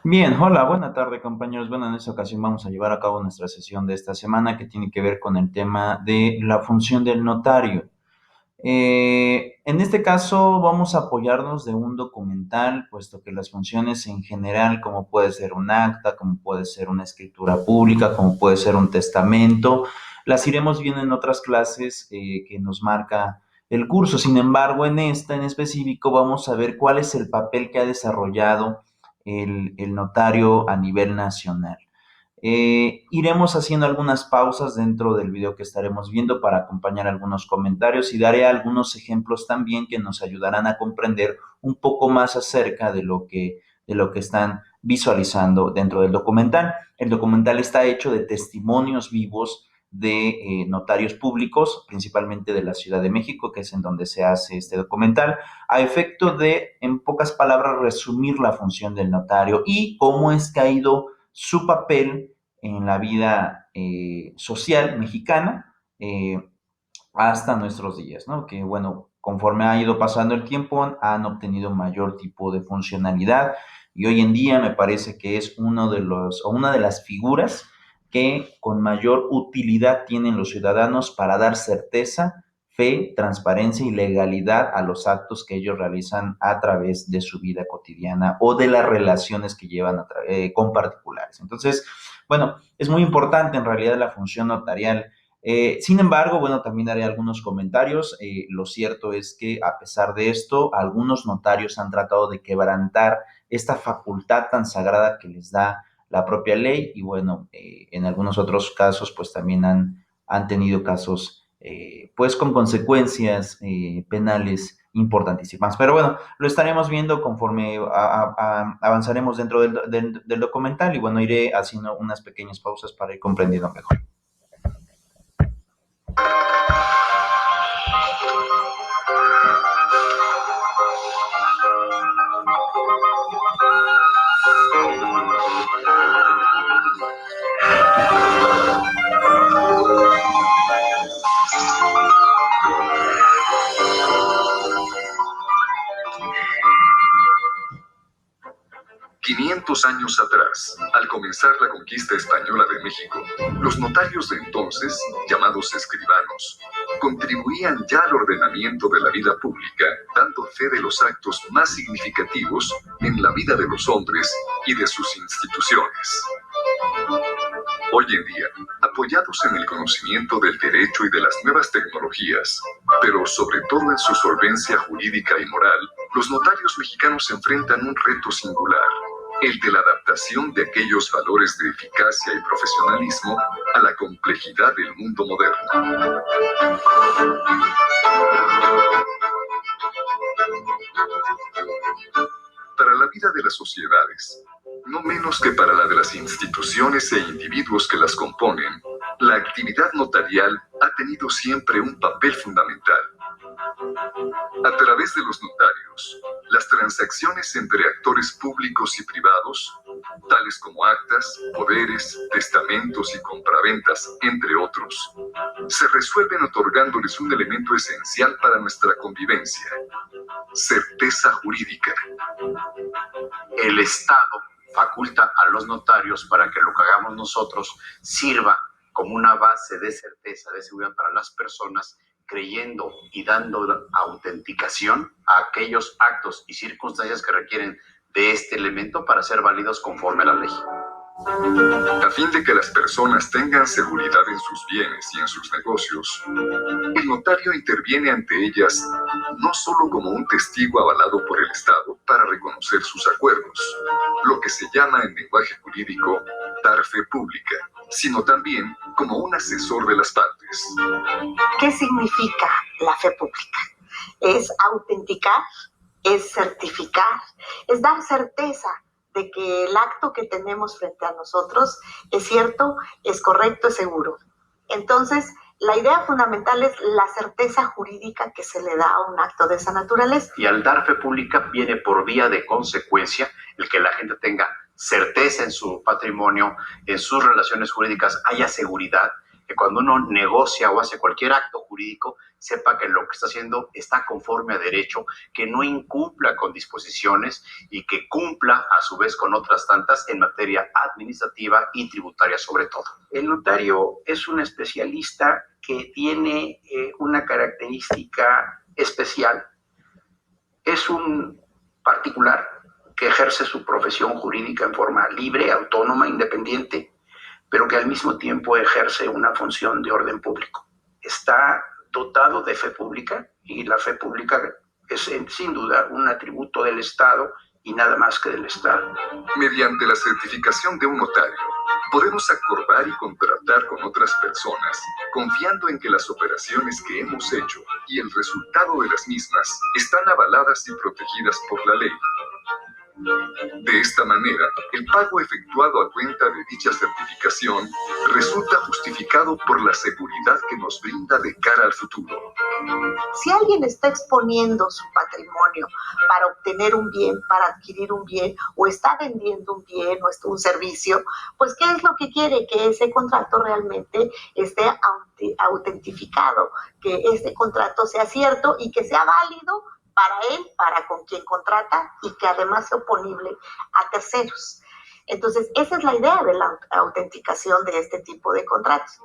Bien, hola, buena tarde compañeros. Bueno, en esta ocasión vamos a llevar a cabo nuestra sesión de esta semana que tiene que ver con el tema de la función del notario. En este caso vamos a apoyarnos de un documental, puesto que las funciones en general, como puede ser un acta, como puede ser una escritura pública, como puede ser un testamento, las iremos viendo en otras clases que nos marca el curso. Sin embargo, en esta en específico vamos a ver cuál es el papel que ha desarrollado el notario a nivel nacional. Iremos haciendo algunas pausas dentro del video que estaremos viendo para acompañar algunos comentarios y daré algunos ejemplos también que nos ayudarán a comprender un poco más acerca de lo que están visualizando dentro del documental. El documental está hecho de testimonios vivos de notarios públicos, principalmente de la Ciudad de México, que es en donde se hace este documental, a efecto de, en pocas palabras, resumir la función del notario y cómo es que ha ido su papel en la vida social mexicana hasta nuestros días, ¿no? Que bueno, conforme ha ido pasando el tiempo, han obtenido mayor tipo de funcionalidad y hoy en día me parece que es uno de los, o una de las figuras que con mayor utilidad tienen los ciudadanos para dar certeza, fe, transparencia y legalidad a los actos que ellos realizan a través de su vida cotidiana o de las relaciones que llevan con particulares. Entonces, bueno, es muy importante en realidad la función notarial. Sin embargo, bueno, también haré algunos comentarios. Lo cierto es que a pesar de esto, algunos notarios han tratado de quebrantar esta facultad tan sagrada que les da la propia ley y bueno, en algunos otros casos pues también han tenido casos pues con consecuencias penales importantísimas. Pero bueno, lo estaremos viendo conforme avanzaremos dentro del documental y bueno, iré haciendo unas pequeñas pausas para ir comprendiendo mejor. 500 años atrás, al comenzar la conquista española de México, los notarios de entonces, llamados escribanos, contribuían ya al ordenamiento de la vida pública, dando fe de los actos más significativos en la vida de los hombres y de sus instituciones. Hoy en día, apoyados en el conocimiento del derecho y de las nuevas tecnologías, pero sobre todo en su solvencia jurídica y moral, los notarios mexicanos enfrentan un reto singular, el de la adaptación de aquellos valores de eficacia y profesionalismo a la complejidad del mundo moderno. Para la vida de las sociedades, no menos que para la de las instituciones e individuos que las componen, la actividad notarial ha tenido siempre un papel fundamental. A través de los notarios, las transacciones entre actores públicos y privados, tales como actas, poderes, testamentos y compraventas, entre otros, se resuelven otorgándoles un elemento esencial para nuestra convivencia: certeza jurídica. El Estado faculta a los notarios para que lo que hagamos nosotros sirva como una base de certeza, de seguridad para las personas, creyendo y dando autenticación a aquellos actos y circunstancias que requieren de este elemento para ser válidos conforme a la ley. A fin de que las personas tengan seguridad en sus bienes y en sus negocios, el notario interviene ante ellas no solo como un testigo avalado por el Estado para reconocer sus acuerdos, lo que se llama en lenguaje jurídico dar fe pública, sino también como un asesor de las partes. ¿Qué significa la fe pública? Es autenticar, es certificar, es dar certeza de que el acto que tenemos frente a nosotros es cierto, es correcto, es seguro. Entonces, la idea fundamental es la certeza jurídica que se le da a un acto de esa naturaleza. Y al dar fe pública viene por vía de consecuencia el que la gente tenga certeza en su patrimonio, en sus relaciones jurídicas, haya seguridad que cuando uno negocia o hace cualquier acto jurídico, sepa que lo que está haciendo está conforme a derecho, que no incumpla con disposiciones y que cumpla a su vez con otras tantas en materia administrativa y tributaria sobre todo. El notario es un especialista que tiene una característica especial. Es un particular que ejerce su profesión jurídica en forma libre, autónoma, independiente, pero que al mismo tiempo ejerce una función de orden público. Está dotado de fe pública y la fe pública es sin duda un atributo del Estado y nada más que del Estado. Mediante la certificación de un notario, podemos acordar y contratar con otras personas, confiando en que las operaciones que hemos hecho y el resultado de las mismas están avaladas y protegidas por la ley. De esta manera, el pago efectuado a cuenta de dicha certificación resulta justificado por la seguridad que nos brinda de cara al futuro. Si alguien está exponiendo su patrimonio para obtener un bien, para adquirir un bien, o está vendiendo un bien o un servicio, pues ¿qué es lo que quiere? Que ese contrato realmente esté autentificado, que ese contrato sea cierto y que sea válido para él, para con quien contrata y que además sea oponible a terceros. Entonces, esa es la idea de la autenticación de este tipo de contratos.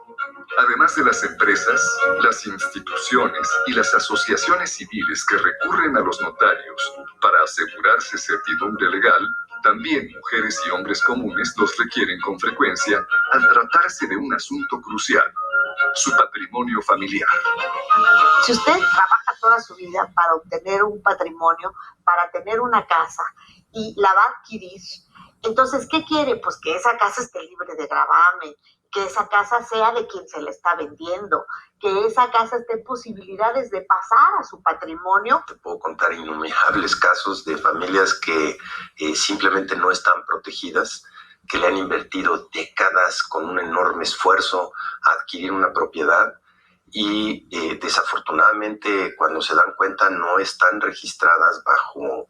Además de las empresas, las instituciones y las asociaciones civiles que recurren a los notarios para asegurarse certidumbre legal, también mujeres y hombres comunes los requieren con frecuencia al tratarse de un asunto crucial: su patrimonio familiar. Si usted trabaja toda su vida para obtener un patrimonio, para tener una casa y la va a adquirir, entonces, ¿qué quiere? Pues que esa casa esté libre de gravamen, que esa casa sea de quien se la está vendiendo, que esa casa esté en posibilidades de pasar a su patrimonio. Te puedo contar innumerables casos de familias que simplemente no están protegidas, que le han invertido décadas con un enorme esfuerzo a adquirir una propiedad y desafortunadamente cuando se dan cuenta no están registradas bajo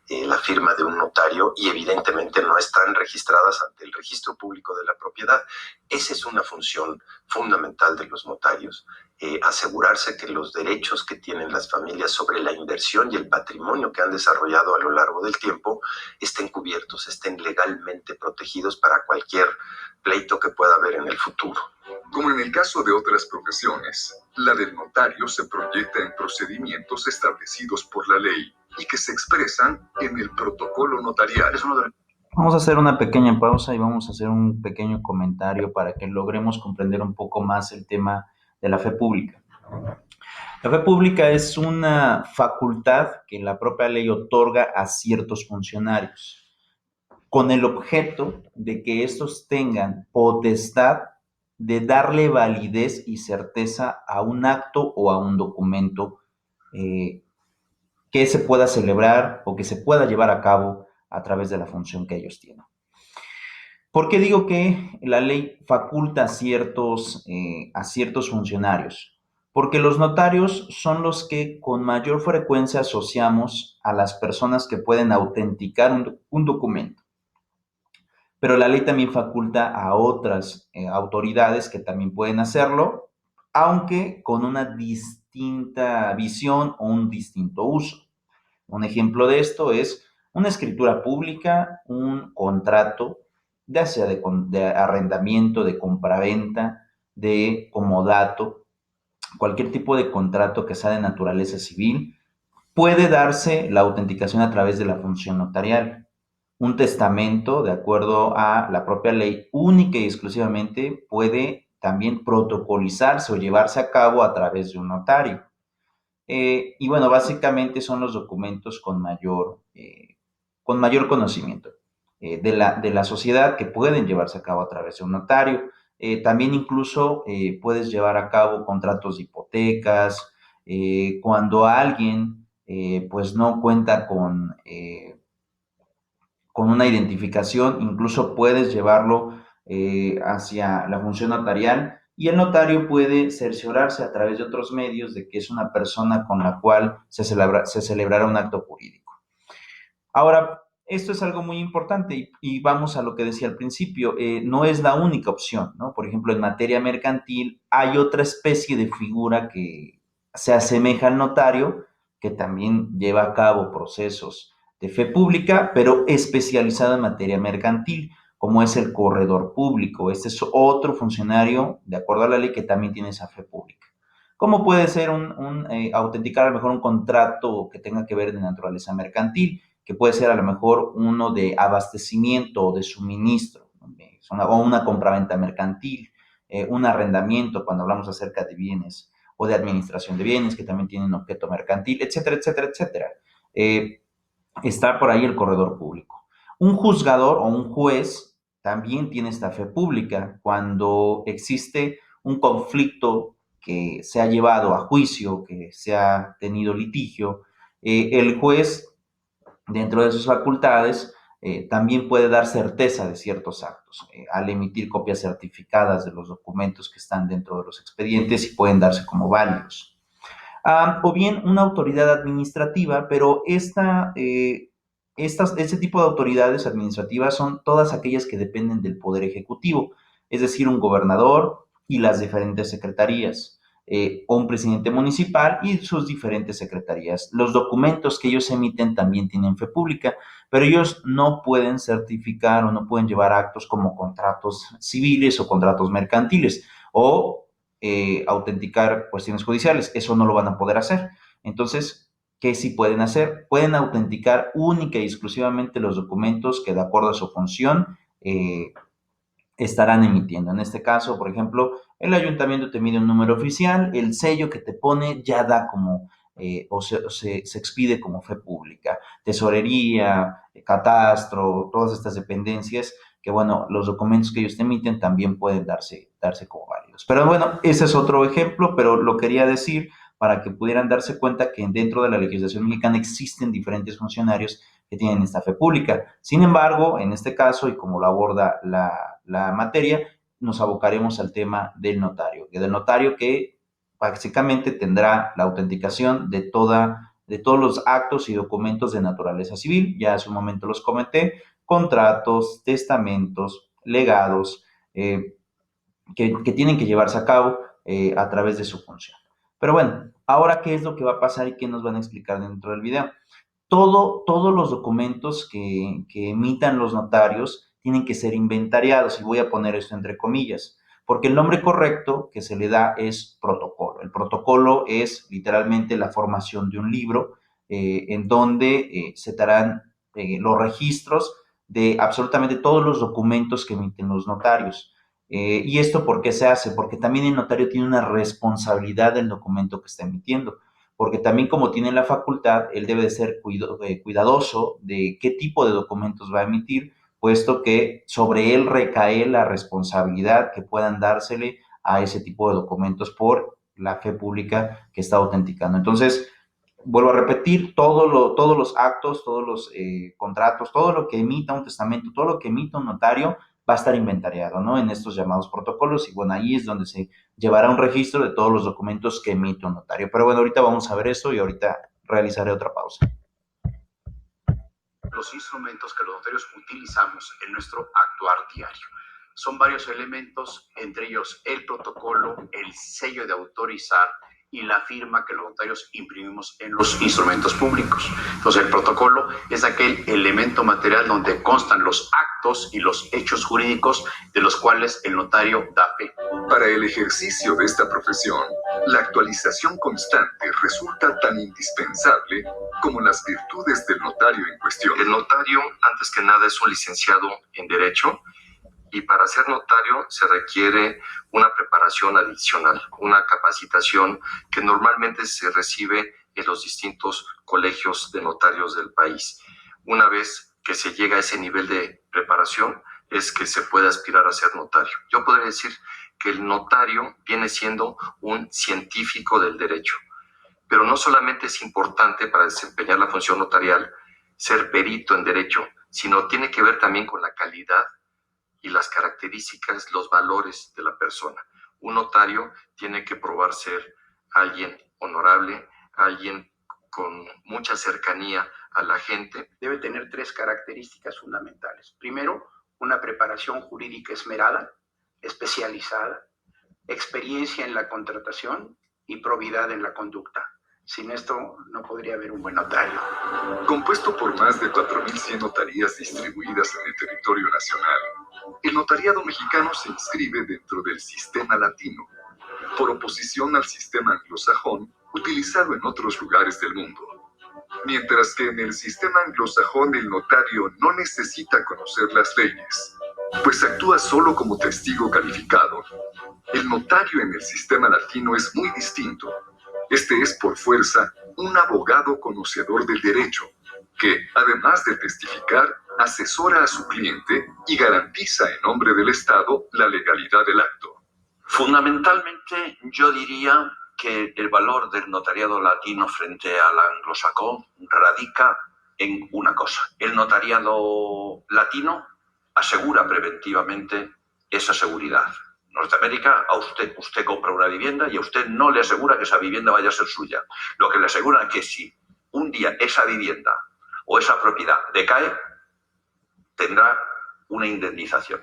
la firma de un notario y evidentemente no están registradas ante el registro público de la propiedad. Esa es una función fundamental de los notarios, asegurarse que los derechos que tienen las familias sobre la inversión y el patrimonio que han desarrollado a lo largo del tiempo estén cubiertos, estén legalmente protegidos para cualquier pleito que pueda haber en el futuro. Como en el caso de otras profesiones, la del notario se proyecta en procedimientos establecidos por la ley y que se expresan en el protocolo notarial. Vamos a hacer una pequeña pausa y vamos a hacer un pequeño comentario para que logremos comprender un poco más el tema de la fe pública. La fe pública es una facultad que la propia ley otorga a ciertos funcionarios, con el objeto de que estos tengan potestad de darle validez y certeza a un acto o a un documento que se pueda celebrar o que se pueda llevar a cabo a través de la función que ellos tienen. ¿Por qué digo que la ley faculta a ciertos funcionarios? Porque los notarios son los que con mayor frecuencia asociamos a las personas que pueden autenticar un documento. Pero la ley también faculta a otras autoridades que también pueden hacerlo, aunque con una distinta visión o un distinto uso. Un ejemplo de esto es una escritura pública, un contrato, ya sea de arrendamiento, de compraventa, de comodato, cualquier tipo de contrato que sea de naturaleza civil, puede darse la autenticación a través de la función notarial. Un testamento, de acuerdo a la propia ley, única y exclusivamente puede también protocolizarse o llevarse a cabo a través de un notario. Y bueno, básicamente son los documentos con mayor conocimiento de la sociedad que pueden llevarse a cabo a través de un notario. También incluso puedes llevar a cabo contratos de hipotecas, cuando alguien pues no cuenta con una identificación, incluso puedes llevarlo hacia la función notarial y el notario puede cerciorarse a través de otros medios de que es una persona con la cual se celebrará un acto jurídico. Ahora, Esto es algo muy importante y vamos a lo que decía al principio, no es la única opción, ¿no? Por ejemplo, en materia mercantil hay otra especie de figura que se asemeja al notario, que también lleva a cabo procesos de fe pública, pero especializada en materia mercantil, como es el corredor público. Este es otro funcionario, de acuerdo a la ley, que también tiene esa fe pública. ¿Cómo puede ser autenticar a lo mejor un contrato que tenga que ver de naturaleza mercantil? Que puede ser a lo mejor uno de abastecimiento o de suministro, ¿no? O una compraventa mercantil, un arrendamiento cuando hablamos acerca de bienes, o de administración de bienes que también tienen objeto mercantil, etcétera, etcétera, etcétera. Eh, Está por ahí el corredor público. Un juzgador o un juez también tiene esta fe pública cuando existe un conflicto que se ha llevado a juicio, que se ha tenido litigio. El juez, dentro de sus facultades, también puede dar certeza de ciertos actos al emitir copias certificadas de los documentos que están dentro de los expedientes y pueden darse como válidos. O bien una autoridad administrativa, pero este tipo de autoridades administrativas son todas aquellas que dependen del Poder Ejecutivo, es decir, un gobernador y las diferentes secretarías, o un presidente municipal y sus diferentes secretarías. Los documentos que ellos emiten también tienen fe pública, pero ellos no pueden certificar o no pueden llevar actos como contratos civiles o contratos mercantiles, o autenticar cuestiones judiciales. Eso no lo van a poder hacer. Entonces, ¿qué sí pueden hacer? Pueden autenticar única y exclusivamente los documentos que de acuerdo a su función estarán emitiendo. En este caso, por ejemplo, el ayuntamiento te mide un número oficial, el sello que te pone ya da como, se expide como fe pública. Tesorería, catastro, todas estas dependencias, que bueno, los documentos que ellos te emiten también pueden darse como válidos. Pero bueno, ese es otro ejemplo, pero lo quería decir para que pudieran darse cuenta que dentro de la legislación mexicana existen diferentes funcionarios que tienen esta fe pública. Sin embargo, en este caso, y como lo aborda la materia, nos abocaremos al tema del notario, que básicamente tendrá la autenticación de todos los actos y documentos de naturaleza civil. Ya hace un momento los comenté: contratos, testamentos, legados, que tienen que llevarse a cabo a través de su función. Pero bueno, ahora, ¿qué es lo que va a pasar y qué nos van a explicar dentro del video? Todos los documentos que emitan los notarios tienen que ser inventariados, y voy a poner esto entre comillas, porque el nombre correcto que se le da es protocolo. El protocolo es literalmente la formación de un libro en donde se darán los registros de absolutamente todos los documentos que emiten los notarios. ¿Y esto por qué se hace? Porque también el notario tiene una responsabilidad del documento que está emitiendo, porque también como tiene la facultad, él debe de ser cuidadoso de qué tipo de documentos va a emitir, puesto que sobre él recae la responsabilidad que puedan dársele a ese tipo de documentos por la fe pública que está autenticando. Entonces, vuelvo a repetir, todos los actos, todos los contratos, todo lo que emita un testamento, todo lo que emita un notario va a estar inventariado, ¿no? En estos llamados protocolos, y bueno, ahí es donde se llevará un registro de todos los documentos que emite un notario. Pero bueno, ahorita vamos a ver eso y ahorita realizaré otra pausa. Los instrumentos que los notarios utilizamos en nuestro actuar diario. Son varios elementos, entre ellos el protocolo, el sello de autorizar y la firma que los notarios imprimimos en los instrumentos públicos. Entonces, el protocolo es aquel elemento material donde constan los actos y los hechos jurídicos de los cuales el notario da fe. Para el ejercicio de esta profesión, la actualización constante resulta tan indispensable como las virtudes del notario en cuestión. El notario, antes que nada, es un licenciado en Derecho, y para ser notario se requiere una preparación adicional, una capacitación que normalmente se recibe en los distintos colegios de notarios del país. Una vez que se llega a ese nivel de preparación, es que se puede aspirar a ser notario. Yo podría decir que el notario viene siendo un científico del derecho, pero no solamente es importante para desempeñar la función notarial ser perito en derecho, sino tiene que ver también con la calidad y las características, los valores de la persona. Un notario tiene que probar ser alguien honorable, alguien con mucha cercanía a la gente. Debe tener 3 características fundamentales. Primero, una preparación jurídica esmerada, especializada, experiencia en la contratación y probidad en la conducta. Sin esto no podría haber un buen notario. Compuesto por más de 4.100 notarías distribuidas en el territorio nacional, el notariado mexicano se inscribe dentro del sistema latino, por oposición al sistema anglosajón utilizado en otros lugares del mundo. Mientras que en el sistema anglosajón el notario no necesita conocer las leyes, pues actúa solo como testigo calificado. El notario en el sistema latino es muy distinto. Este es por fuerza un abogado conocedor del derecho, que, además de testificar, asesora a su cliente y garantiza en nombre del Estado la legalidad del acto. Fundamentalmente, yo diría que el valor del notariado latino frente al anglosajón radica en una cosa. El notariado latino asegura preventivamente esa seguridad. En Norteamérica, usted compra una vivienda y a usted no le asegura que esa vivienda vaya a ser suya. Lo que le asegura es que si un día esa vivienda o esa propiedad decae, tendrá una indemnización.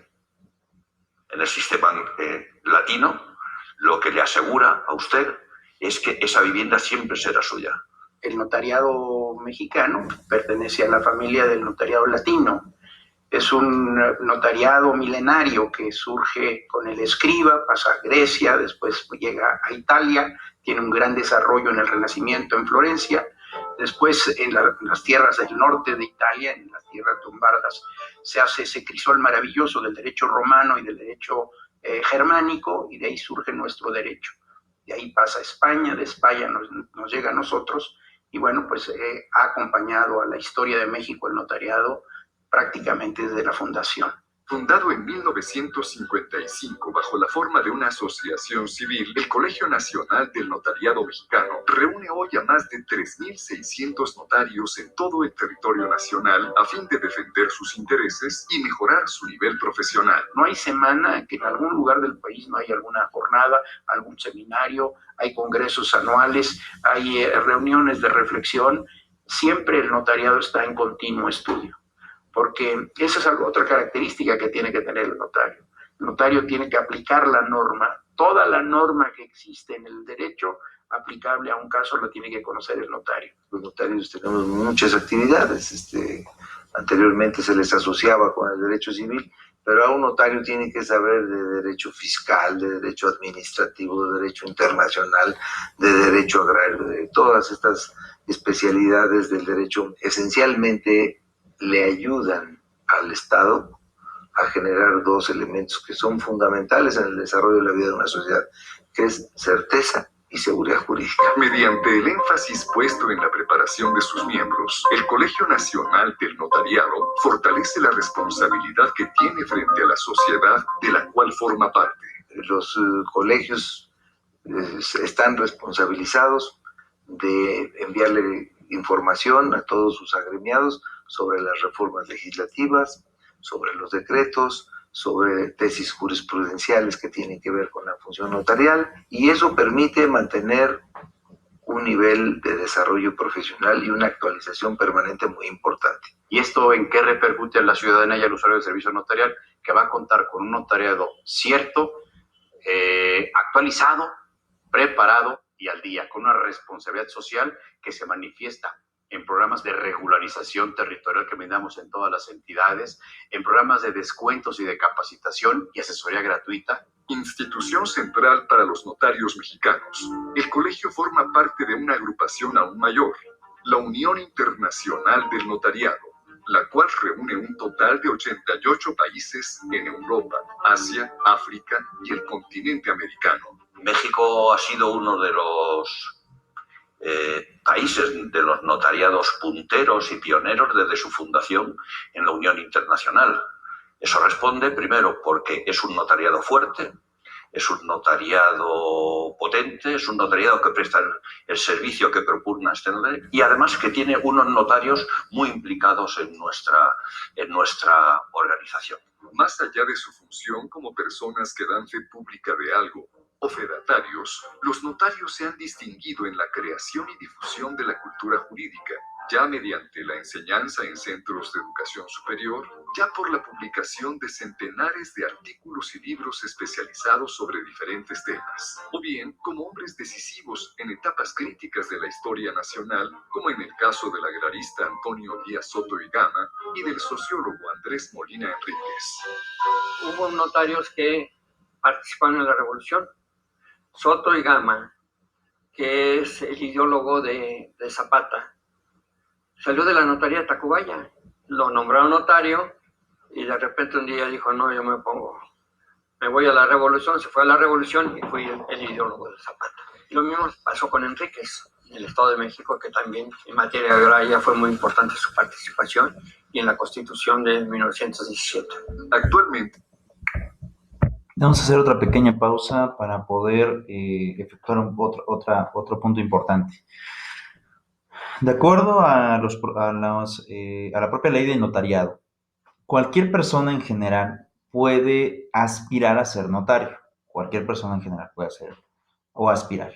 En el sistema latino, lo que le asegura a usted es que esa vivienda siempre será suya. El notariado mexicano pertenece a la familia del notariado latino. Es un notariado milenario que surge con el escriba, pasa a Grecia, después llega a Italia, tiene un gran desarrollo en el Renacimiento en Florencia, después en las tierras del norte de Italia, en las tierras lombardas, se hace ese crisol maravilloso del derecho romano y del derecho germánico, y de ahí surge nuestro derecho. De ahí pasa a España, de España nos llega a nosotros, y bueno, pues ha acompañado a la historia de México el notariado prácticamente desde la fundación. Fundado en 1955 bajo la forma de una asociación civil, el Colegio Nacional del Notariado Mexicano reúne hoy a más de 3.600 notarios en todo el territorio nacional a fin de defender sus intereses y mejorar su nivel profesional. No hay semana que en algún lugar del país no haya alguna jornada, algún seminario, hay congresos anuales, hay reuniones de reflexión. Siempre el notariado está en continuo estudio, porque esa es otra característica que tiene que tener el notario. El notario tiene que aplicar la norma, toda la norma que existe en el derecho aplicable a un caso la tiene que conocer el notario. Los notarios tenemos muchas actividades, anteriormente se les asociaba con el derecho civil, pero ahora un notario tiene que saber de derecho fiscal, de derecho administrativo, de derecho internacional, de derecho agrario, de todas estas especialidades del derecho. Esencialmente le ayudan al Estado a generar 2 elementos que son fundamentales en el desarrollo de la vida de una sociedad, que es certeza y seguridad jurídica. Mediante el énfasis puesto en la preparación de sus miembros, el Colegio Nacional del Notariado fortalece la responsabilidad que tiene frente a la sociedad de la cual forma parte. Los colegios están responsabilizados de enviarle información a todos sus agremiados sobre las reformas legislativas, sobre los decretos, sobre tesis jurisprudenciales que tienen que ver con la función notarial, y eso permite mantener un nivel de desarrollo profesional y una actualización permanente muy importante. ¿Y esto en qué repercute en la ciudadanía y al usuario del servicio notarial? Que va a contar con un notariado cierto, actualizado, preparado y al día, con una responsabilidad social que se manifiesta en programas de regularización territorial que brindamos en todas las entidades, en programas de descuentos y de capacitación y asesoría gratuita. Institución central para los notarios mexicanos. El colegio forma parte de una agrupación aún mayor, la Unión Internacional del Notariado, la cual reúne un total de 88 países en Europa, Asia, África y el continente americano. México ha sido uno de los países de los notariados punteros y pioneros desde su fundación en la Unión Internacional. Eso responde primero porque es un notariado fuerte, es un notariado potente, es un notariado que presta el servicio que propugna este notariado y además que tiene unos notarios muy implicados en nuestra organización. Más allá de su función como personas que dan fe pública de algo o fedatarios, los notarios se han distinguido en la creación y difusión de la cultura jurídica, ya mediante la enseñanza en centros de educación superior, ya por la publicación de centenares de artículos y libros especializados sobre diferentes temas, o bien como hombres decisivos en etapas críticas de la historia nacional, como en el caso del agrarista Antonio Díaz Soto y Gama y del sociólogo Andrés Molina Enríquez. Hubo notarios que participaron en la revolución. Soto y Gama, que es el ideólogo de Zapata, salió de la notaría de Tacubaya, lo nombraron notario y de repente un día dijo, no, yo me voy a la revolución, se fue a la revolución y fui el ideólogo de Zapata. Y lo mismo pasó con Enríquez, en el Estado de México, que también en materia agraria fue muy importante su participación y en la Constitución de 1917. Actualmente, vamos a hacer otra pequeña pausa para poder efectuar otro punto importante. De acuerdo a la propia ley de notariado, cualquier persona en general puede aspirar a ser notario. Cualquier persona en general puede ser o aspirar.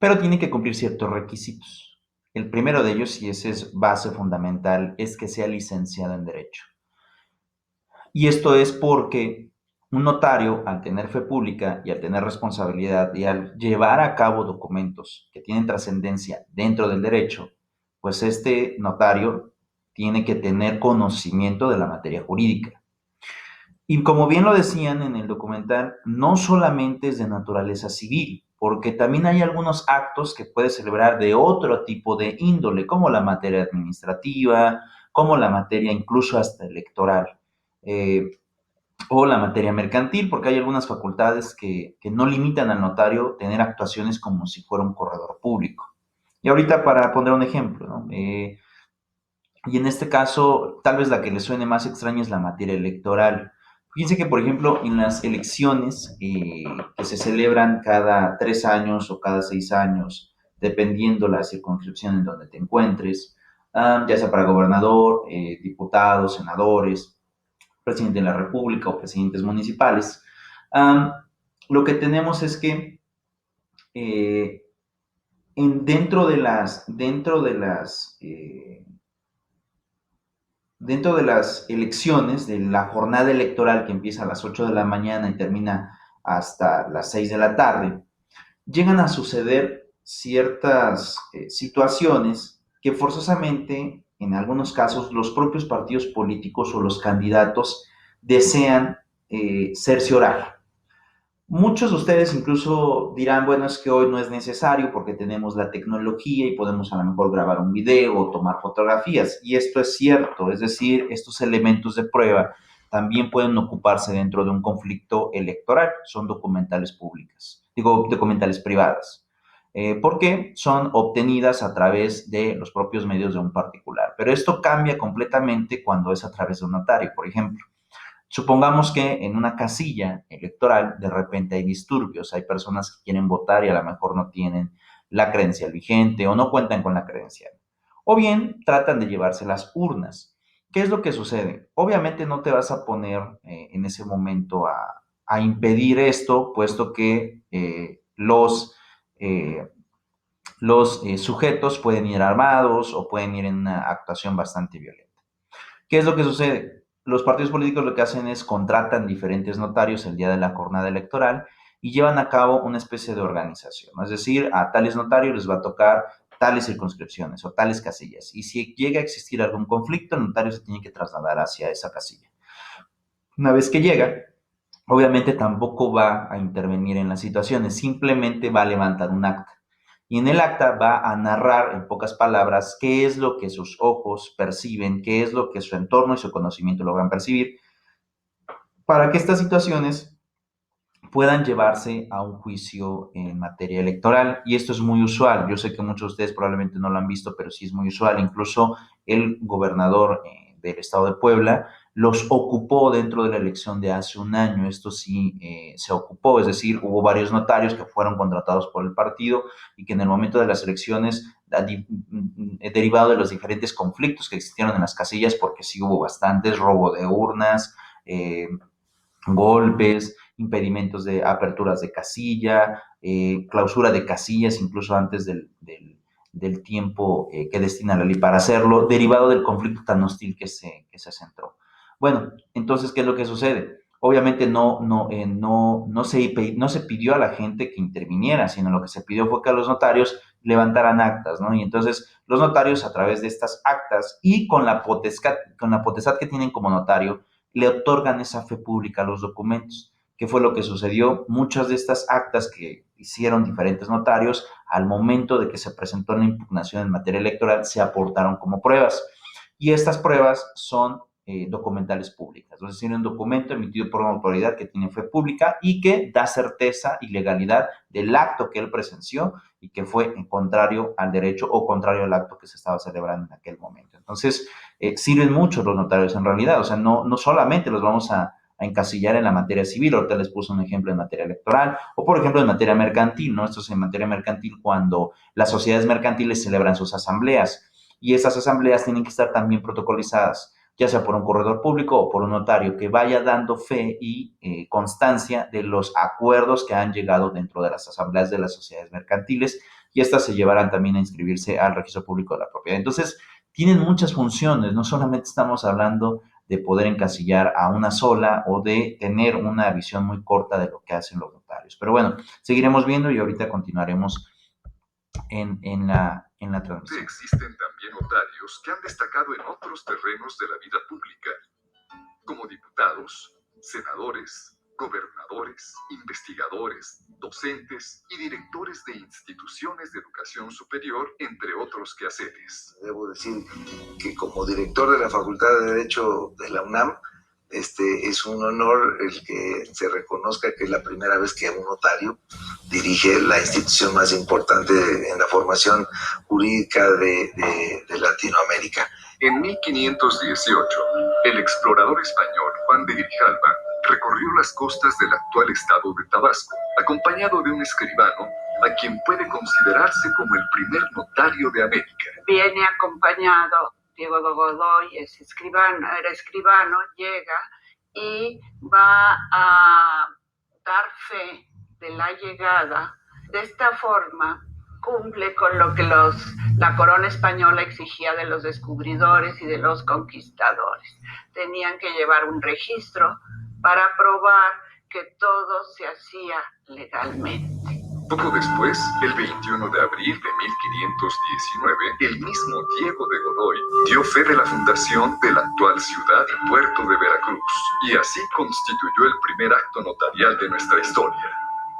Pero tiene que cumplir ciertos requisitos. El primero de ellos, y ese es base fundamental, es que sea licenciado en Derecho. Y esto es porque un notario, al tener fe pública y al tener responsabilidad y al llevar a cabo documentos que tienen trascendencia dentro del derecho, pues este notario tiene que tener conocimiento de la materia jurídica. Y como bien lo decían en el documental, no solamente es de naturaleza civil, porque también hay algunos actos que puede celebrar de otro tipo de índole, como la materia administrativa, como la materia incluso hasta electoral. O la materia mercantil, porque hay algunas facultades que no limitan al notario tener actuaciones como si fuera un corredor público. Y ahorita para poner un ejemplo, ¿no? Y en este caso, tal vez la que le suene más extraña es la materia electoral. Fíjense que, por ejemplo, en las elecciones que se celebran cada 3 años o cada 6 años, dependiendo la circunscripción en donde te encuentres, ya sea para gobernador, diputados, senadores, presidente de la República o presidentes municipales, lo que tenemos es que dentro de las elecciones, de la jornada electoral que empieza a las 8 de la mañana y termina hasta las 6 de la tarde, llegan a suceder ciertas situaciones que forzosamente, en algunos casos, los propios partidos políticos o los candidatos desean cerciorar. Muchos de ustedes incluso dirán, bueno, es que hoy no es necesario porque tenemos la tecnología y podemos a lo mejor grabar un video o tomar fotografías. Y esto es cierto, es decir, estos elementos de prueba también pueden ocuparse dentro de un conflicto electoral. Son documentales públicas, documentales privadas. Porque son obtenidas a través de los propios medios de un particular. Pero esto cambia completamente cuando es a través de un notario, por ejemplo. Supongamos que en una casilla electoral de repente hay disturbios, hay personas que quieren votar y a lo mejor no tienen la credencial vigente o no cuentan con la credencial. O bien tratan de llevarse las urnas. ¿Qué es lo que sucede? Obviamente no te vas a poner en ese momento a impedir esto, puesto que los sujetos pueden ir armados o pueden ir en una actuación bastante violenta. ¿Qué es lo que sucede? Los partidos políticos lo que hacen es contratan diferentes notarios el día de la jornada electoral y llevan a cabo una especie de organización. Es decir, a tales notarios les va a tocar tales circunscripciones o tales casillas. Y si llega a existir algún conflicto, el notario se tiene que trasladar hacia esa casilla. Una vez que llega, obviamente tampoco va a intervenir en las situaciones, simplemente va a levantar un acta. Y en el acta va a narrar en pocas palabras qué es lo que sus ojos perciben, qué es lo que su entorno y su conocimiento logran percibir, para que estas situaciones puedan llevarse a un juicio en materia electoral. Y esto es muy usual. Yo sé que muchos de ustedes probablemente no lo han visto, pero sí es muy usual. Incluso el gobernador del estado de Puebla los ocupó dentro de la elección de hace un año. Esto sí se ocupó, es decir, hubo varios notarios que fueron contratados por el partido y que en el momento de las elecciones, derivado de los diferentes conflictos que existieron en las casillas, porque sí hubo bastantes, robo de urnas, golpes, impedimentos de aperturas de casilla, clausura de casillas incluso antes del del tiempo que destina la ley para hacerlo, derivado del conflicto tan hostil que se centró. Bueno, entonces, ¿qué es lo que sucede? Obviamente no se pidió a la gente que interviniera, sino lo que se pidió fue que a los notarios levantaran actas, ¿no? Y entonces los notarios, a través de estas actas y con la potestad que tienen como notario, le otorgan esa fe pública a los documentos. ¿Qué fue lo que sucedió? Muchas de estas actas que hicieron diferentes notarios, al momento de que se presentó una impugnación en materia electoral, se aportaron como pruebas. Y estas pruebas son documentales públicas, es decir, un documento emitido por una autoridad que tiene fe pública y que da certeza y legalidad del acto que él presenció y que fue contrario al derecho o contrario al acto que se estaba celebrando en aquel momento. Entonces, sirven mucho los notarios en realidad, o sea, no solamente los vamos a encasillar en la materia civil, ahorita les puse un ejemplo en materia electoral, o por ejemplo en materia mercantil, ¿no? Esto es en materia mercantil cuando las sociedades mercantiles celebran sus asambleas, y esas asambleas tienen que estar también protocolizadas, ya sea por un corredor público o por un notario que vaya dando fe y constancia de los acuerdos que han llegado dentro de las asambleas de las sociedades mercantiles, y estas se llevarán también a inscribirse al registro público de la propiedad. Entonces, tienen muchas funciones, no solamente estamos hablando de poder encasillar a una sola o de tener una visión muy corta de lo que hacen los notarios. Pero bueno, seguiremos viendo y ahorita continuaremos en la transmisión. Existen también notarios que han destacado en otros terrenos de la vida pública, como diputados, senadores, gobernadores, investigadores, docentes y directores de instituciones de educación superior, entre otros quehaceres. Debo decir que como director de la Facultad de Derecho de la UNAM, es un honor el que se reconozca que es la primera vez que un notario dirige la institución más importante en la formación jurídica de Latinoamérica. En 1518, el explorador español Juan de Grijalva recorrió las costas del actual estado de Tabasco, acompañado de un escribano, a quien puede considerarse como el primer notario de América. Viene acompañado Diego de Godoy, era escribano, llega y va a dar fe de la llegada. De esta forma cumple con lo que la corona española exigía de los descubridores y de los conquistadores. Tenían que llevar un registro para probar que todo se hacía legalmente. Poco después, el 21 de abril de 1519, el mismo Diego de Godoy dio fe de la fundación de la actual ciudad y puerto de Veracruz, y así constituyó el primer acto notarial de nuestra historia.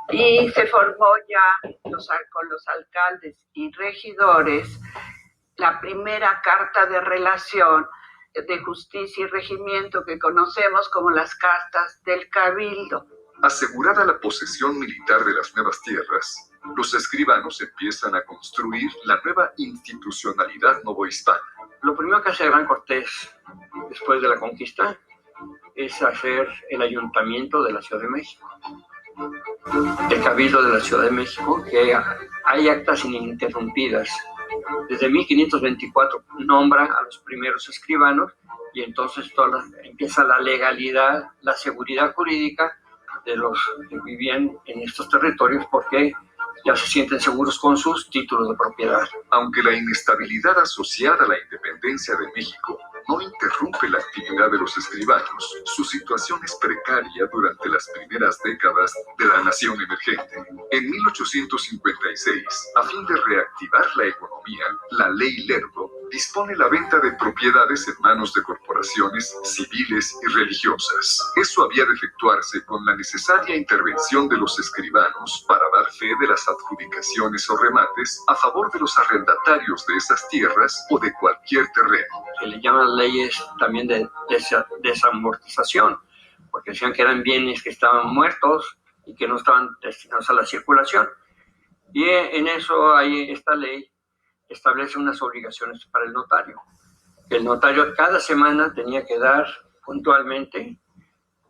Y se formó ya con los alcaldes y regidores la primera carta de relación de justicia y regimiento que conocemos como las cartas del Cabildo. Asegurada la posesión militar de las nuevas tierras, los escribanos empiezan a construir la nueva institucionalidad novohispana. Lo primero que hace Hernán Cortés después de la conquista es hacer el ayuntamiento de la Ciudad de México. El Cabildo de la Ciudad de México, que hay actas ininterrumpidas. Desde 1524 nombra a los primeros escribanos y entonces empieza la legalidad, la seguridad jurídica de los que vivían en estos territorios porque ya se sienten seguros con sus títulos de propiedad. Aunque la inestabilidad asociada a la independencia de México no interrumpe la actividad de los escribanos, su situación es precaria durante las primeras décadas de la nación emergente. En 1856, a fin de reactivar la economía, la Ley Lerdo dispone la venta de propiedades en manos de corporaciones civiles y religiosas. Eso había de efectuarse con la necesaria intervención de los escribanos para dar fe de las adjudicaciones o remates a favor de los arrendatarios de esas tierras o de cualquier terreno. Se le llaman leyes también de desamortización, porque decían que eran bienes que estaban muertos y que no estaban destinados a la circulación. Y en eso hay esta ley establece unas obligaciones para el notario. El notario cada semana tenía que dar puntualmente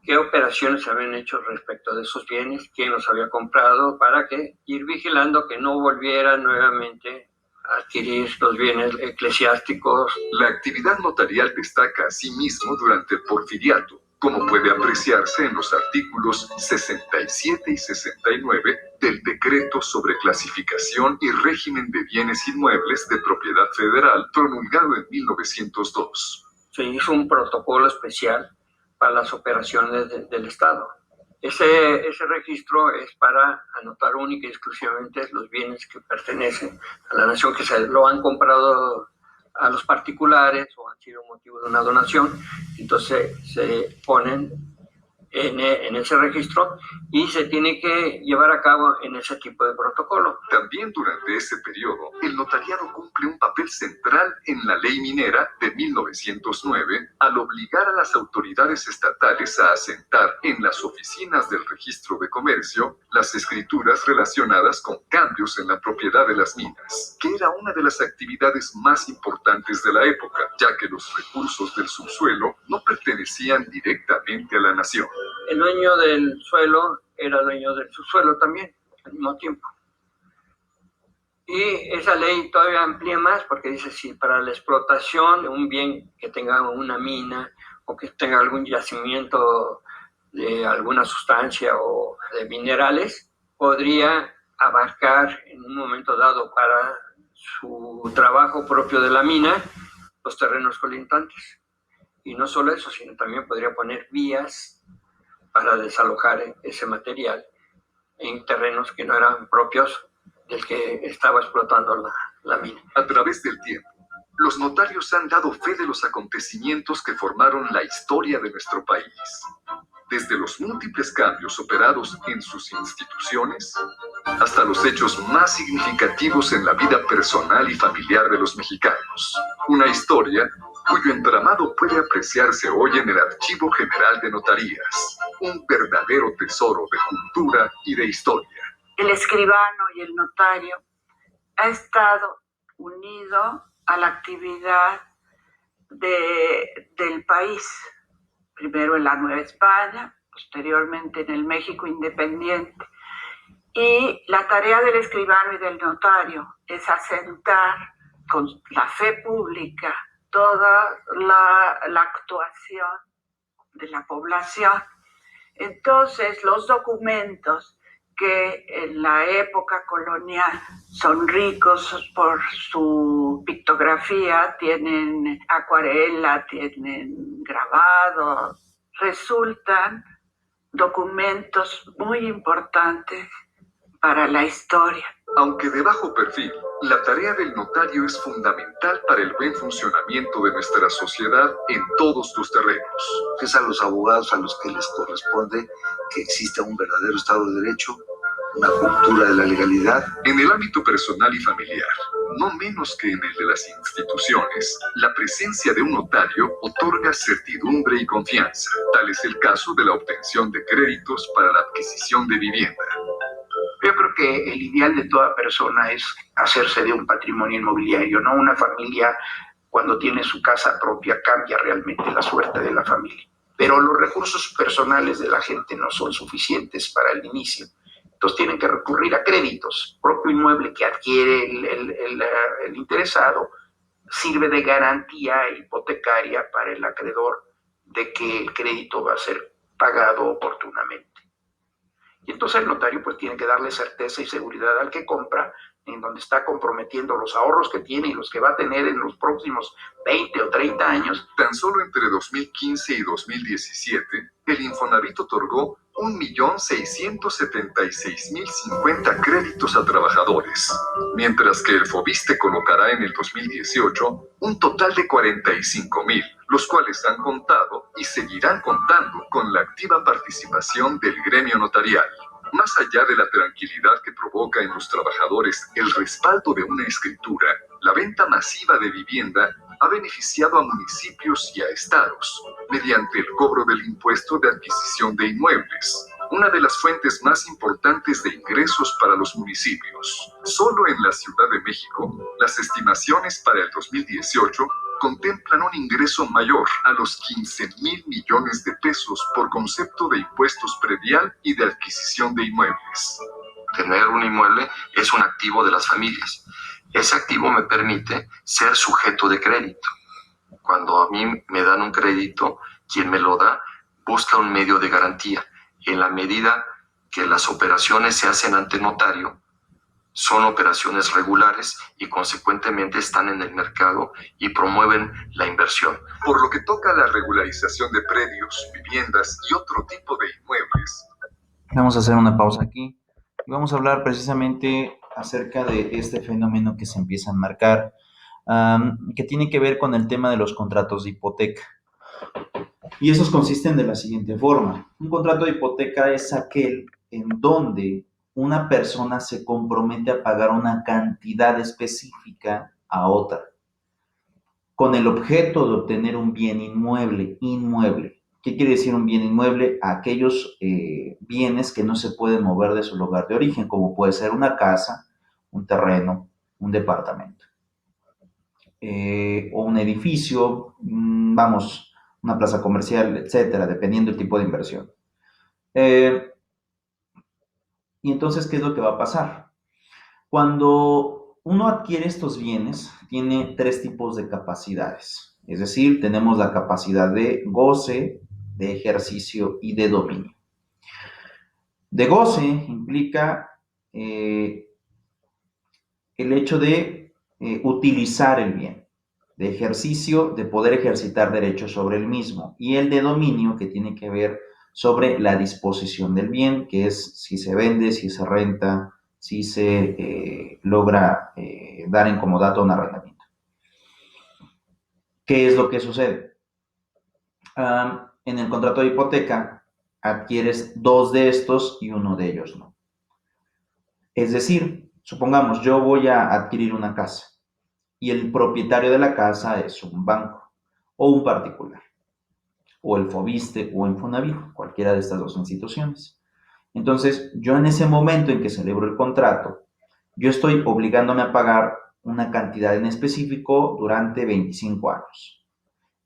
qué operaciones se habían hecho respecto de esos bienes, quién los había comprado, para que ir vigilando que no volvieran nuevamente a adquirir los bienes eclesiásticos. La actividad notarial destaca asimismo durante el Porfiriato, como puede apreciarse en los artículos 67 y 69 del Decreto sobre Clasificación y Régimen de Bienes Inmuebles de Propiedad Federal, promulgado en 1902. Se hizo un protocolo especial para las operaciones del Estado. Ese registro es para anotar única y exclusivamente los bienes que pertenecen a la nación, que se lo han comprado a los particulares o han sido motivo de una donación. Entonces se ponen en ese registro y se tiene que llevar a cabo en ese tipo de protocolo. También durante ese periodo, el notariado cumple un papel central en la ley minera de 1909 al obligar a las autoridades estatales a asentar en las oficinas del registro de comercio las escrituras relacionadas con cambios en la propiedad de las minas, que era una de las actividades más importantes de la época, ya que los recursos del subsuelo no pertenecían directamente a la nación. El dueño del suelo era dueño del subsuelo también, al mismo tiempo. Y esa ley todavía amplía más porque dice, si para la explotación de un bien que tenga una mina o que tenga algún yacimiento de alguna sustancia o de minerales, podría abarcar en un momento dado para su trabajo propio de la mina los terrenos colindantes. Y no solo eso, sino también podría poner vías para desalojar ese material en terrenos que no eran propios del que estaba explotando la mina. A través del tiempo, los notarios han dado fe de los acontecimientos que formaron la historia de nuestro país, desde los múltiples cambios operados en sus instituciones hasta los hechos más significativos en la vida personal y familiar de los mexicanos. Una historia cuyo entramado puede apreciarse hoy en el Archivo General de Notarías, un verdadero tesoro de cultura y de historia. El escribano y el notario ha estado unido a la actividad del país, primero en la Nueva España, posteriormente en el México independiente. Y la tarea del escribano y del notario es asentar con la fe pública toda la actuación de la población. Entonces, los documentos que en la época colonial son ricos por su pictografía, tienen acuarela, tienen grabado, resultan documentos muy importantes para la historia. Aunque de bajo perfil, la tarea del notario es fundamental para el buen funcionamiento de nuestra sociedad en todos los terrenos. Es a los abogados a los que les corresponde que exista un verdadero Estado de Derecho, una cultura de la legalidad. En el ámbito personal y familiar, no menos que en el de las instituciones, la presencia de un notario otorga certidumbre y confianza. Tal es el caso de la obtención de créditos para la adquisición de vivienda. Yo creo que el ideal de toda persona es hacerse de un patrimonio inmobiliario, ¿no? Una familia, cuando tiene su casa propia, cambia realmente la suerte de la familia. Pero los recursos personales de la gente no son suficientes para el inicio. Entonces tienen que recurrir a créditos. Propio inmueble que adquiere el interesado sirve de garantía hipotecaria para el acreedor de que el crédito va a ser pagado oportunamente. Y entonces el notario pues tiene que darle certeza y seguridad al que compra, en donde está comprometiendo los ahorros que tiene y los que va a tener en los próximos 20 o 30 años. Tan solo entre 2015 y 2017, el Infonavit otorgó 1.676.050 créditos a trabajadores, mientras que el Fobiste colocará en el 2018 un total de 45.000, los cuales han contado y seguirán contando con la activa participación del gremio notarial. Más allá de la tranquilidad que provoca en los trabajadores el respaldo de una escritura, la venta masiva de vivienda ha beneficiado a municipios y a estados mediante el cobro del impuesto de adquisición de inmuebles, una de las fuentes más importantes de ingresos para los municipios. Solo en la Ciudad de México, las estimaciones para el 2018 contemplan un ingreso mayor a los 15,000 millones de pesos por concepto de impuestos predial y de adquisición de inmuebles. Tener un inmueble es un activo de las familias. Ese activo me permite ser sujeto de crédito. Cuando a mí me dan un crédito, quien me lo da busca un medio de garantía. En la medida que las operaciones se hacen ante notario, son operaciones regulares y consecuentemente están en el mercado y promueven la inversión. Por lo que toca a la regularización de predios, viviendas y otro tipo de inmuebles. Vamos a hacer una pausa aquí y vamos a hablar precisamente acerca de este fenómeno que se empieza a marcar, que tiene que ver con el tema de los contratos de hipoteca. Y esos consisten de la siguiente forma. Un contrato de hipoteca es aquel en donde una persona se compromete a pagar una cantidad específica a otra, con el objeto de obtener un bien inmueble. ¿Qué quiere decir un bien inmueble? Aquellos bienes que no se pueden mover de su lugar de origen, como puede ser una casa, un terreno, un departamento, o un edificio, una plaza comercial, etcétera, dependiendo del tipo de inversión. Y entonces, ¿qué es lo que va a pasar? Cuando uno adquiere estos bienes, tiene tres tipos de capacidades. Es decir, tenemos la capacidad de goce, de ejercicio y de dominio. De goce implica el hecho de utilizar el bien. De ejercicio, de poder ejercitar derechos sobre el mismo. Y el de dominio, que tiene que ver sobre la disposición del bien, que es si se vende, si se renta, si se logra dar en comodato un arrendamiento. ¿Qué es lo que sucede? En el contrato de hipoteca adquieres dos de estos y uno de ellos no. Es decir, supongamos, yo voy a adquirir una casa y el propietario de la casa es un banco o un particular, o el Fobiste o Infonavit, cualquiera de estas dos instituciones. Entonces, yo en ese momento en que celebro el contrato, yo estoy obligándome a pagar una cantidad en específico durante 25 años.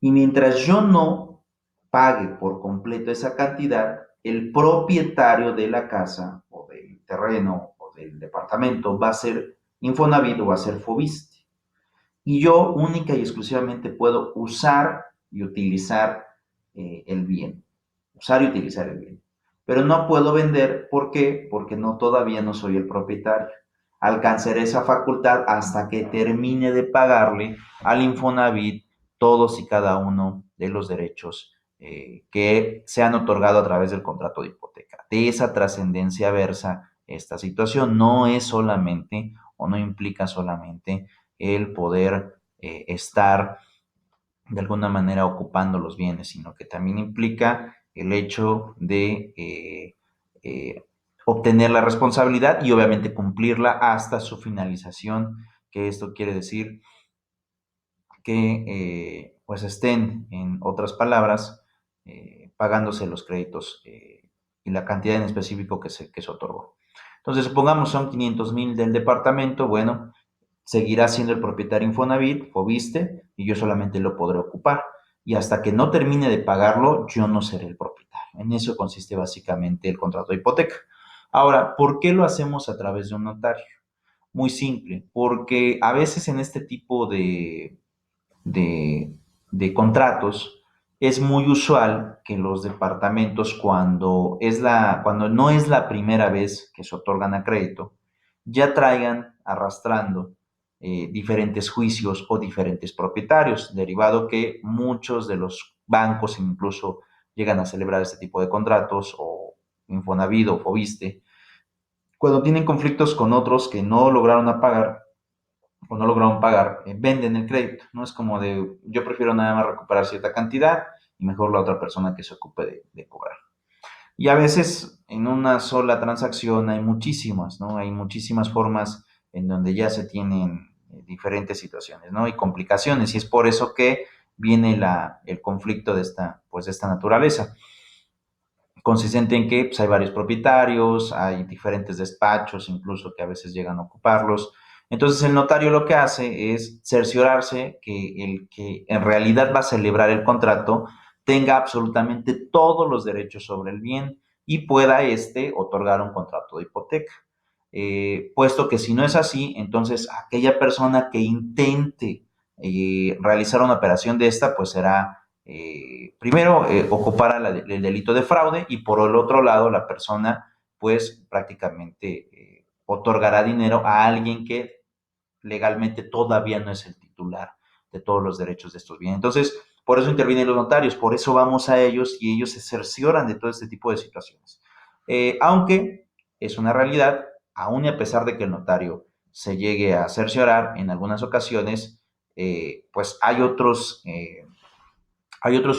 Y mientras yo no pague por completo esa cantidad, el propietario de la casa o del terreno o del departamento va a ser Infonavit o va a ser Fobiste. Y yo única y exclusivamente puedo usar y utilizar el bien. Usar y utilizar el bien. Pero no puedo vender, ¿por qué? Porque todavía no soy el propietario. Alcanzaré esa facultad hasta que termine de pagarle al Infonavit todos y cada uno de los derechos que se han otorgado a través del contrato de hipoteca. De esa trascendencia versa esta situación. No es solamente o no implica solamente el poder estar de alguna manera ocupando los bienes, sino que también implica el hecho de obtener la responsabilidad y obviamente cumplirla hasta su finalización, que esto quiere decir que pues estén, en otras palabras, pagándose los créditos y la cantidad en específico que se otorgó. Entonces, supongamos son 500,000 del departamento, bueno, seguirá siendo el propietario Infonavit, Fobiste, y yo solamente lo podré ocupar. Y hasta que no termine de pagarlo, yo no seré el propietario. En eso consiste básicamente el contrato de hipoteca. Ahora, ¿por qué lo hacemos a través de un notario? Muy simple, porque a veces en este tipo de contratos es muy usual que los departamentos, cuando no es la primera vez que se otorgan a crédito, ya traigan arrastrando diferentes juicios o diferentes propietarios, derivado que muchos de los bancos incluso llegan a celebrar este tipo de contratos, o Infonavit o Fobiste, cuando tienen conflictos con otros que no lograron pagar, venden el crédito, ¿no? Es como de, yo prefiero nada más recuperar cierta cantidad y mejor la otra persona que se ocupe de cobrar. Y a veces en una sola transacción hay muchísimas, ¿no? Hay muchísimas formas en donde ya se tienen diferentes situaciones, ¿no? Y complicaciones, y es por eso que viene el conflicto de esta naturaleza, consistente en que pues, hay varios propietarios, hay diferentes despachos incluso que a veces llegan a ocuparlos. Entonces el notario lo que hace es cerciorarse que el que en realidad va a celebrar el contrato tenga absolutamente todos los derechos sobre el bien y pueda otorgar un contrato de hipoteca. Puesto que si no es así, entonces aquella persona que intente realizar una operación de esta, pues será primero, ocupara el delito de fraude, y por el otro lado, la persona pues prácticamente otorgará dinero a alguien que legalmente todavía no es el titular de todos los derechos de estos bienes. Entonces, por eso intervienen los notarios, por eso vamos a ellos y ellos se cercioran de todo este tipo de situaciones. Aunque es una realidad, aún y a pesar de que el notario se llegue a cerciorar en algunas ocasiones, pues hay otros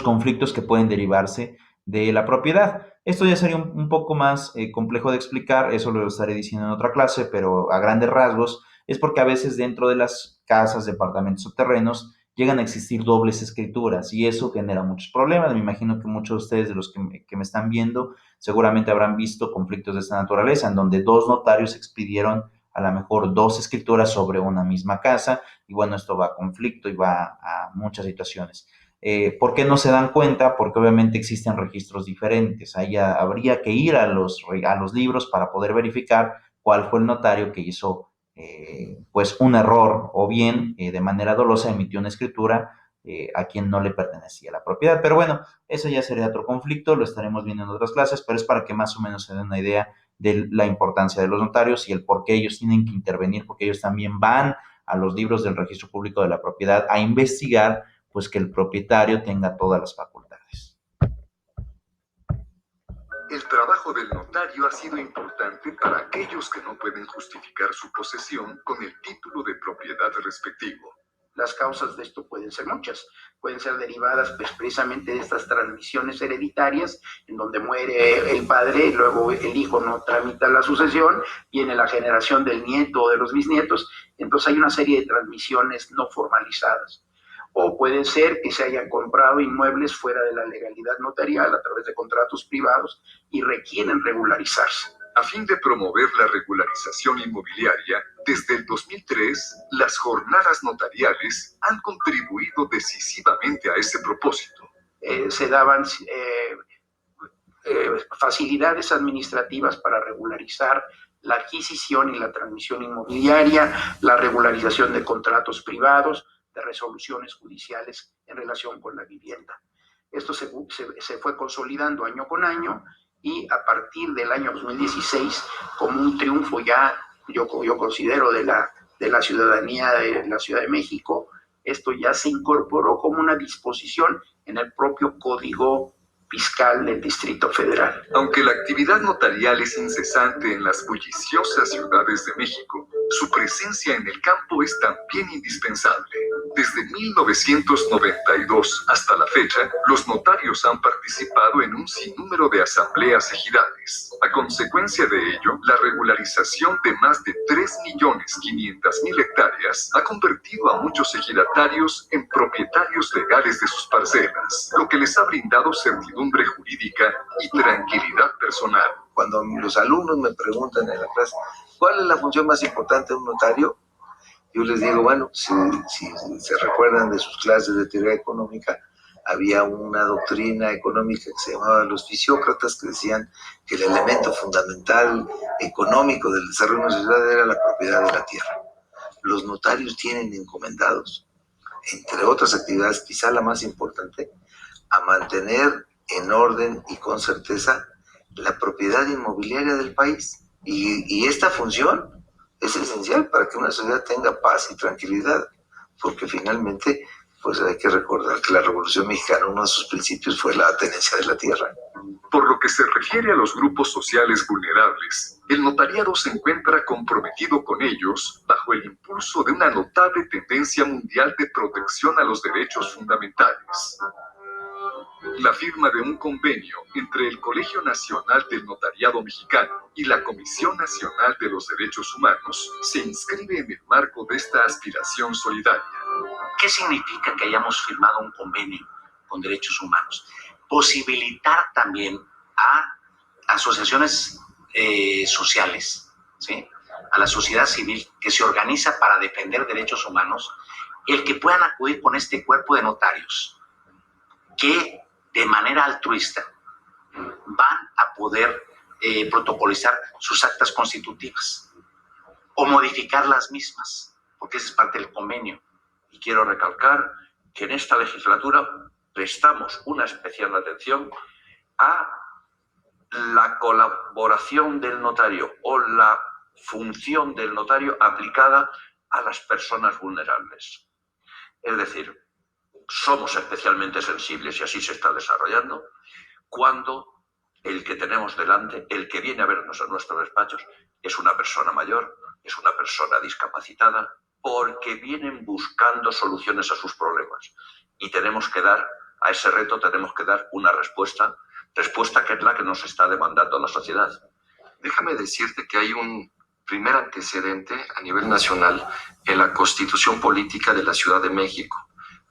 conflictos que pueden derivarse de la propiedad. Esto ya sería un poco más complejo de explicar, eso lo estaré diciendo en otra clase, pero a grandes rasgos es porque a veces dentro de las casas, departamentos o terrenos llegan a existir dobles escrituras y eso genera muchos problemas. Me imagino que muchos de ustedes, de los que me están viendo, seguramente habrán visto conflictos de esta naturaleza, en donde dos notarios expidieron a lo mejor dos escrituras sobre una misma casa, y bueno, esto va a conflicto y va a muchas situaciones. ¿Por qué no se dan cuenta? Porque obviamente existen registros diferentes. Ahí habría que ir a los libros para poder verificar cuál fue el notario que hizo pues un error, o bien de manera dolosa emitió una escritura a quien no le pertenecía la propiedad. Pero bueno, eso ya sería otro conflicto, lo estaremos viendo en otras clases, pero es para que más o menos se den una idea de la importancia de los notarios y el por qué ellos tienen que intervenir, porque ellos también van a los libros del registro público de la propiedad a investigar pues que el propietario tenga todas las facultades. El trabajo del notario ha sido importante para aquellos que no pueden justificar su posesión con el título de propiedad respectivo. Las causas de esto pueden ser muchas, pueden ser derivadas pues, precisamente de estas transmisiones hereditarias, en donde muere el padre y luego el hijo no tramita la sucesión, viene la generación del nieto o de los bisnietos, entonces hay una serie de transmisiones no formalizadas. O puede ser que se hayan comprado inmuebles fuera de la legalidad notarial a través de contratos privados y requieren regularizarse. A fin de promover la regularización inmobiliaria, desde el 2003, las jornadas notariales han contribuido decisivamente a ese propósito. Se daban facilidades administrativas para regularizar la adquisición y la transmisión inmobiliaria, la regularización de contratos privados, de resoluciones judiciales en relación con la vivienda. Esto se fue consolidando año con año, y a partir del año 2016, como un triunfo ya, yo considero, de la ciudadanía de la Ciudad de México, esto ya se incorporó como una disposición en el propio Código Fiscal del Distrito Federal. Aunque la actividad notarial es incesante en las bulliciosas ciudades de México, su presencia en el campo es también indispensable. Desde 1992 hasta la fecha, los notarios han participado en un sinnúmero de asambleas ejidales. A consecuencia de ello, la regularización de más de 3.500.000 hectáreas ha convertido a muchos ejidatarios en propietarios legales de sus parcelas, lo que les ha brindado certidumbre jurídica y tranquilidad personal. Cuando los alumnos me preguntan en la clase, ¿cuál es la función más importante de un notario? Yo les digo, bueno, si se recuerdan de sus clases de teoría económica, había una doctrina económica que se llamaba los fisiócratas, que decían que el elemento fundamental económico del desarrollo de una sociedad era la propiedad de la tierra. Los notarios tienen encomendados, entre otras actividades, quizá la más importante, a mantener en orden y con certeza la propiedad inmobiliaria del país. Y esta función es esencial para que una sociedad tenga paz y tranquilidad, porque finalmente pues hay que recordar que la Revolución Mexicana, uno de sus principios fue la tenencia de la tierra. Por lo que se refiere a los grupos sociales vulnerables, el notariado se encuentra comprometido con ellos bajo el impulso de una notable tendencia mundial de protección a los derechos fundamentales. La firma de un convenio entre el Colegio Nacional del Notariado Mexicano y la Comisión Nacional de los Derechos Humanos se inscribe en el marco de esta aspiración solidaria. ¿Qué significa que hayamos firmado un convenio con derechos humanos? Posibilitar también a asociaciones sociales, ¿sí?, a la sociedad civil que se organiza para defender derechos humanos, el que puedan acudir con este cuerpo de notarios que de manera altruista van a poder protocolizar sus actas constitutivas o modificar las mismas, porque esa es parte del convenio. Y quiero recalcar que en esta legislatura prestamos una especial atención a la colaboración del notario o la función del notario aplicada a las personas vulnerables. Es decir, somos especialmente sensibles, y así se está desarrollando, cuando el que tenemos delante, el que viene a vernos en nuestros despachos, es una persona mayor, es una persona discapacitada, porque vienen buscando soluciones a sus problemas. Y tenemos que dar, a ese reto tenemos que dar una respuesta que es la que nos está demandando la sociedad. Déjame decirte que hay un primer antecedente a nivel nacional en la Constitución Política de la Ciudad de México.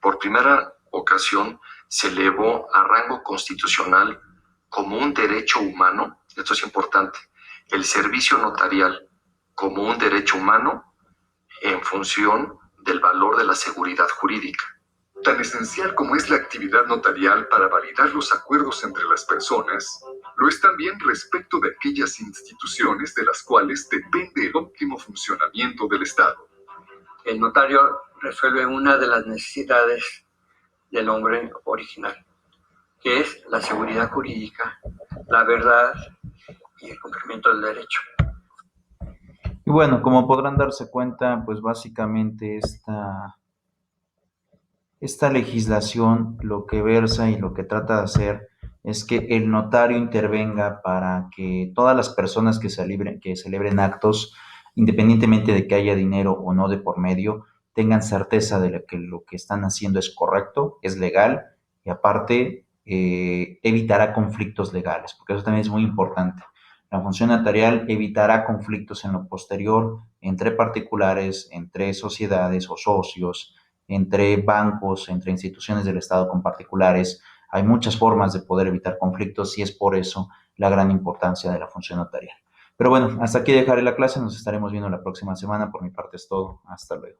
Por primera ocasión se elevó a rango constitucional como un derecho humano, esto es importante, el servicio notarial como un derecho humano en función del valor de la seguridad jurídica. Tan esencial como es la actividad notarial para validar los acuerdos entre las personas, lo es también respecto de aquellas instituciones de las cuales depende el óptimo funcionamiento del Estado. El notario resuelve una de las necesidades del hombre original, que es la seguridad jurídica, la verdad y el cumplimiento del derecho. Y bueno, como podrán darse cuenta, pues básicamente esta legislación lo que versa y lo que trata de hacer es que el notario intervenga para que todas las personas que celebren actos, independientemente de que haya dinero o no de por medio, tengan certeza de que lo que están haciendo es correcto, es legal y aparte evitará conflictos legales, porque eso también es muy importante. La función notarial evitará conflictos en lo posterior entre particulares, entre sociedades o socios, entre bancos, entre instituciones del Estado con particulares. Hay muchas formas de poder evitar conflictos y es por eso la gran importancia de la función notarial. Pero bueno, hasta aquí dejaré la clase, nos estaremos viendo la próxima semana. Por mi parte es todo. Hasta luego.